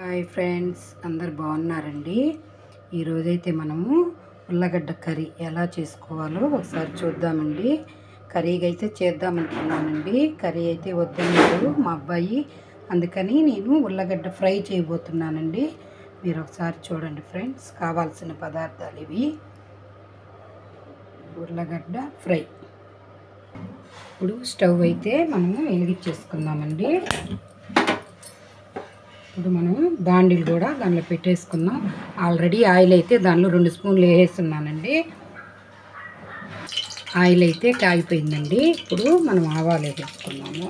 Hi friends, అందరు బాగున్నారండి. ఈరోజైతే మనము ఉల్లగడ్డ కర్రీ ఎలా చేసుకోవాలో ఒకసారి చూద్దామండి. కర్రీగా అయితే చేద్దామనుకున్నానండి. కర్రీ అయితే వద్దన్నారు మా అబ్బాయి, అందుకని నేను ఉల్లగడ్డ ఫ్రై చేయబోతున్నానండి. మీరు ఒకసారి చూడండి ఫ్రెండ్స్. కావాల్సిన పదార్థాలు ఇవి: ఉల్లగడ్డ ఫ్రై. ఇప్పుడు స్టవ్ అయితే మనము వెలిగించేసుకుందామండి. ఇప్పుడు మనం బాండీలు కూడా దానిలో పెట్టేసుకుందాం. ఆల్రెడీ ఆయిల్ అయితే దానిలో 2 స్పూన్లు వేసేస్తున్నానండి. ఆయిల్ అయితే కాగిపోయిందండి. ఇప్పుడు మనం ఆవాలు వేసేసుకున్నాము.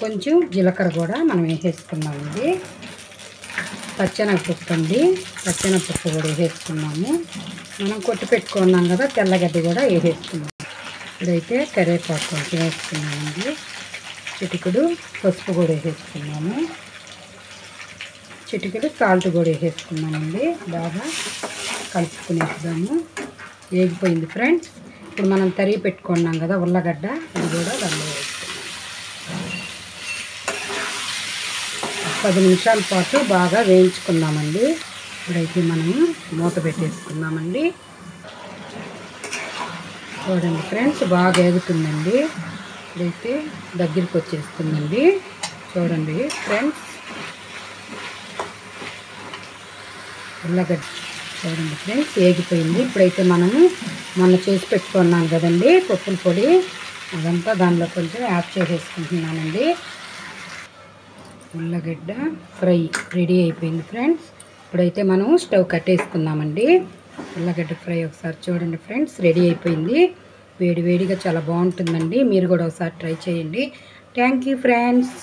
కొంచెం జీలకర్ర కూడా మనం వేసేసుకున్నామండి. పచ్చెనగపప్పు అండి, పచ్చెనగపప్పు కూడా వేసేసుకున్నాము. మనం కొట్టి పెట్టుకున్నాం కదా, తెల్లగడ్డ కూడా వేసేసుకున్నాము. ఇప్పుడైతే కరివేపాకు కొంచెం వేసుకున్నామండి. చిటికెడు పసుపు కూడా వేసేసుకున్నాము. చిటికెడు సాల్ట్ కూడా వేసేసుకున్నామండి. బాగా కలుపుకునేద్దాము. వేగిపోయింది ఫ్రెండ్స్. ఇప్పుడు మనం తరిగి పెట్టుకున్నాం కదా ఉల్లగడ్డ, అది కూడా దానిలో వేసుకున్నాం. 10 నిమిషాల పాటు బాగా వేయించుకుందామండి. ఇప్పుడైతే మనము మూత పెట్టేసుకుందామండి. చూడండి ఫ్రెండ్స్, బాగా వేగుతుందండి. ఇప్పుడైతే దగ్గరికి వచ్చేస్తుందండి. చూడండి ఫ్రెండ్స్, ఉల్లగడ్డ చూడండి ఫ్రెండ్స్ వేగిపోయింది. ఇప్పుడైతే మనము మొన్న చేసి పెట్టుకున్నాను కదండి పప్పుల పొడి, అదంతా దానిలో కొంచెం యాడ్ చేసేసుకుంటున్నానండి. ఉల్లగడ్డ ఫ్రై రెడీ అయిపోయింది ఫ్రెండ్స్. ఇప్పుడైతే మనం స్టవ్ కట్టేసుకుందామండి. ఉల్లగడ్డ ఫ్రై ఒకసారి చూడండి ఫ్రెండ్స్, రెడీ అయిపోయింది. వేడి వేడిగా చాలా బాగుంటుందండి. మీరు కూడా ఒకసారి ట్రై చేయండి. Thank you friends.